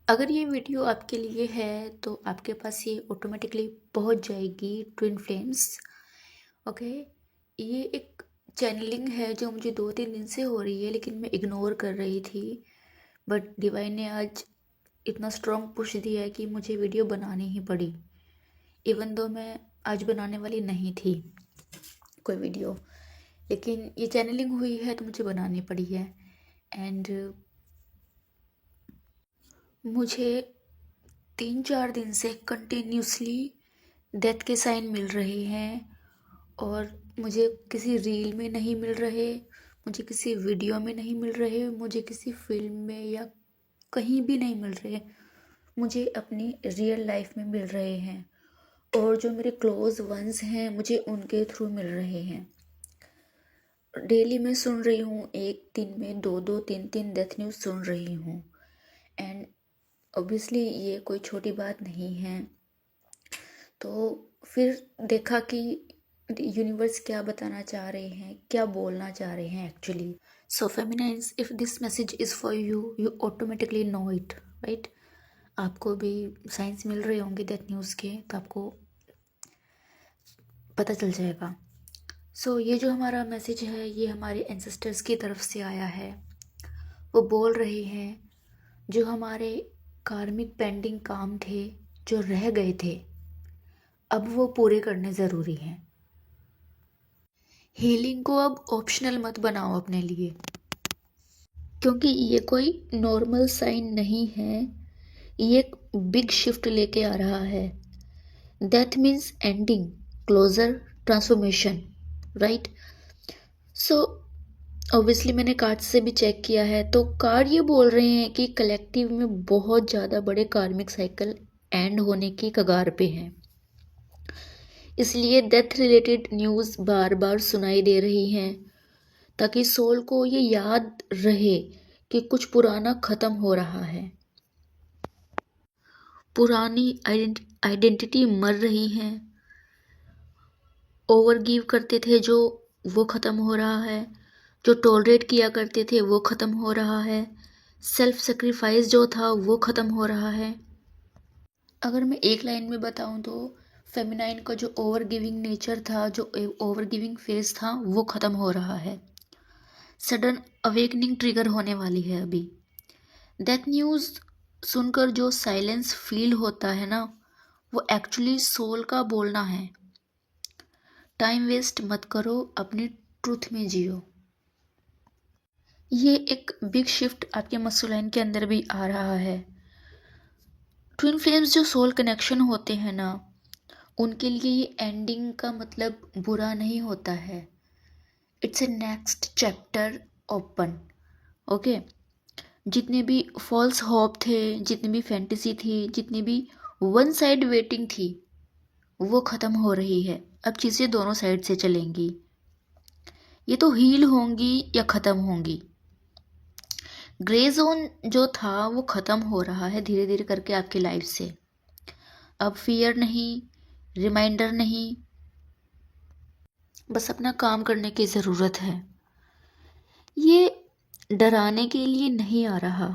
अगर ये वीडियो आपके लिए है तो आपके पास ये ऑटोमेटिकली पहुंच जाएगी ट्विन फ्लेम्स। ओके। ये एक चैनलिंग है जो मुझे 2-3 दिन से हो रही है, लेकिन मैं इग्नोर कर रही थी। बट डिवाइन ने आज इतना स्ट्रॉन्ग पुश दिया है कि मुझे वीडियो बनानी ही पड़ी, इवन दो मैं आज बनाने वाली नहीं थी कोई वीडियो, लेकिन ये चैनलिंग हुई है तो मुझे बनानी पड़ी है। एंड मुझे 3-4 दिन से कंटिन्यूसली डेथ के साइन मिल रहे हैं, और मुझे किसी रील में नहीं मिल रहे, मुझे किसी वीडियो में नहीं मिल रहे, मुझे किसी फिल्म में या कहीं भी नहीं मिल रहे। मुझे अपनी रियल लाइफ में मिल रहे हैं, और जो मेरे क्लोज वंस हैं मुझे उनके थ्रू मिल रहे हैं। डेली मैं सुन रही हूँ, एक दिन में 2-2, 3-3 डेथ न्यूज़ सुन रही हूँ। एंड ऑब्वियसली ये कोई छोटी बात नहीं है। तो फिर देखा कि यूनिवर्स क्या बताना चाह रहे हैं, क्या बोलना चाह रहे हैं actually. So feminines, if this message is for you, you automatically know it, right. आपको भी साइंस मिल रहे होंगे डेथ न्यूज़ के, तो आपको पता चल जाएगा। सो ये जो हमारा मैसेज है ये हमारे एंसेस्टर्स की तरफ से आया है। वो बोल रहे हैं जो हमारे कार्मिक पेंडिंग काम थे, जो रह गए थे, अब वो पूरे करने ज़रूरी हैं। हीलिंग को अब ऑप्शनल मत बनाओ अपने लिए, क्योंकि ये कोई नॉर्मल साइन नहीं है। ये एक बिग शिफ्ट लेके आ रहा है। Death means ending, closure, transformation, right. So obviously मैंने कार्ड से भी चेक किया है, तो कार्ड ये बोल रहे हैं कि कलेक्टिव में बहुत ज़्यादा बड़े कार्मिक साइकिल एंड होने की कगार पे हैं। इसलिए डेथ रिलेटेड न्यूज़ बार बार सुनाई दे रही हैं, ताकि सोल को ये याद रहे कि कुछ पुराना ख़त्म हो रहा है। पुरानी आइडेंटिटी मर रही है। ओवर गिव करते थे जो, वो ख़त्म हो रहा है। जो टॉलरेट किया करते थे वो ख़त्म हो रहा है। सेल्फ सेक्रीफाइस जो था वो ख़त्म हो रहा है। अगर मैं एक लाइन में बताऊं तो फेमिनाइन का जो ओवर गिविंग नेचर था, जो ओवर गिविंग फेज था, वो ख़त्म हो रहा है। सडन अवेकनिंग ट्रिगर होने वाली है अभी। डेथ न्यूज़ सुनकर जो साइलेंस फील होता है ना, वो एक्चुअली सोल का बोलना है। टाइम वेस्ट मत करो, अपनी ट्रूथ में जियो। ये एक बिग शिफ्ट आपके मस्कुलाइन के अंदर भी आ रहा है। ट्विन फ्लेम्स जो सोल कनेक्शन होते हैं ना, उनके लिए ये एंडिंग का मतलब बुरा नहीं होता है। It's A next chapter open. Okay. जितने भी फॉल्स होप थे, जितनी भी फैंटेसी थी, जितनी भी वन साइड वेटिंग थी, वो ख़त्म हो रही है। अब चीज़ें दोनों साइड से चलेंगी। ये तो हील होंगी या ख़त्म होंगी। ग्रे जोन जो था वो ख़त्म हो रहा है धीरे धीरे करके आपकी लाइफ से। अब फियर नहीं, रिमाइंडर नहीं, बस अपना काम करने की ज़रूरत है। ये डराने के लिए नहीं आ रहा,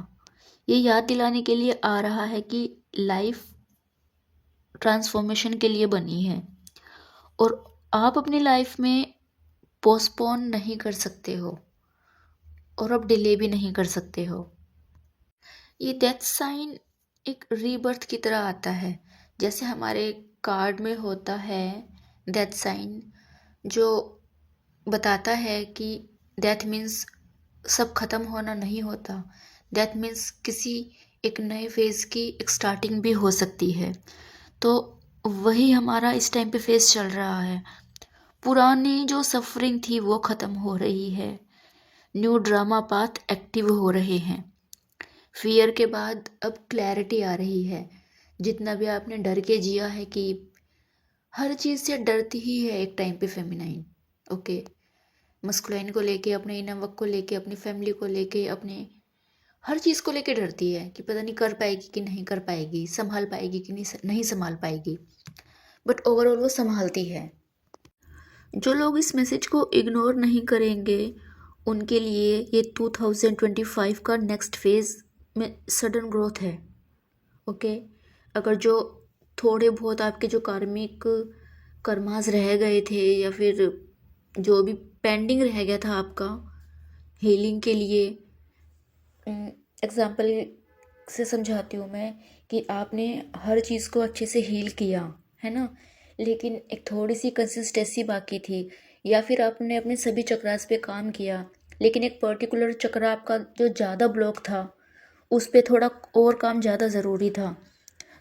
ये याद दिलाने के लिए आ रहा है कि लाइफ ट्रांसफॉर्मेशन के लिए बनी है, और आप अपनी लाइफ में पोस्टपोन नहीं कर सकते हो, और अब डिले भी नहीं कर सकते हो। ये डेथ साइन एक रीबर्थ की तरह आता है, जैसे हमारे कार्ड में होता है डेथ साइन, जो बताता है कि डेथ मीन्स सब ख़त्म होना नहीं होता। डेथ मीन्स किसी एक नए फेज़ की एक स्टार्टिंग भी हो सकती है। तो वही हमारा इस टाइम पे फेस चल रहा है। पुरानी जो सफरिंग थी वो ख़त्म हो रही है। न्यू ड्रामा पाथ एक्टिव हो रहे हैं। फियर के बाद अब क्लैरिटी आ रही है। जितना भी आपने डर के जिया है कि हर चीज़ से डरती ही है एक टाइम पे फेमिनाइन। ओके। मस्कुलाइन को लेके, अपने इनर वर्क को लेके, अपनी फैमिली को लेके, अपने हर चीज़ को लेके डरती है कि पता नहीं कर पाएगी कि नहीं कर पाएगी, संभाल पाएगी कि नहीं संभाल पाएगी। बट ओवरऑल वो संभालती है। जो लोग इस मैसेज को इग्नोर नहीं करेंगे, उनके लिए ये 2025 का नेक्स्ट फेज में सडन ग्रोथ है। ओके। अगर जो थोड़े बहुत आपके जो कार्मिक कर्मास रह गए थे, या फिर जो भी पेंडिंग रह गया था आपका हीलिंग के लिए, एग्जाम्पल से समझाती हूँ मैं कि आपने हर चीज़ को अच्छे से हील किया है ना, लेकिन एक थोड़ी सी कंसिस्टेंसी बाकी थी, या फिर आपने अपने सभी चक्रास पे काम किया, लेकिन एक पर्टिकुलर चक्र आपका जो ज़्यादा ब्लॉक था उस पे थोड़ा और काम ज़्यादा ज़रूरी था।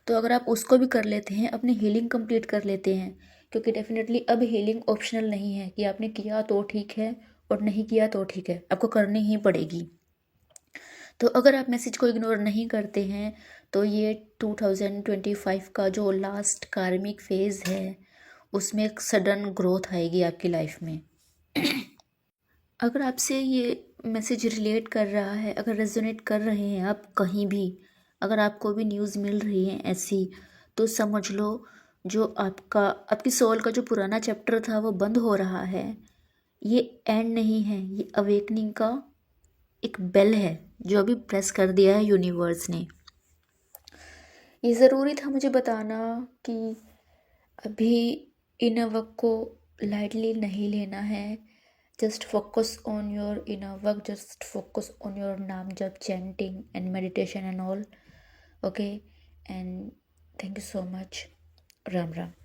तो अगर आप उसको भी कर लेते हैं, अपनी हीलिंग कंप्लीट कर लेते हैं, क्योंकि डेफिनेटली अब हीलिंग ऑप्शनल नहीं है कि आपने किया तो ठीक है और नहीं किया तो ठीक है, आपको करनी ही पड़ेगी। तो अगर आप मैसेज को इग्नोर नहीं करते हैं तो ये 2025 का जो लास्ट कार्मिक फेज़ है उसमें एक सडन ग्रोथ आएगी आपकी लाइफ में। अगर आपसे ये मैसेज रिलेट कर रहा है, अगर रेजोनेट कर रहे हैं आप कहीं भी, अगर आपको भी न्यूज़ मिल रही है ऐसी, तो समझ लो जो आपकी सोल का जो पुराना चैप्टर था वो बंद हो रहा है। ये एंड नहीं है, ये अवेकनिंग का एक बेल है जो अभी प्रेस कर दिया है यूनिवर्स ने। ये ज़रूरी था मुझे बताना कि अभी इनर वर्क को लाइटली नहीं लेना है। Just focus on your inner work, just focus on your नाम जप, chanting and meditation and all. Okay, and thank you so much. Ram Ram.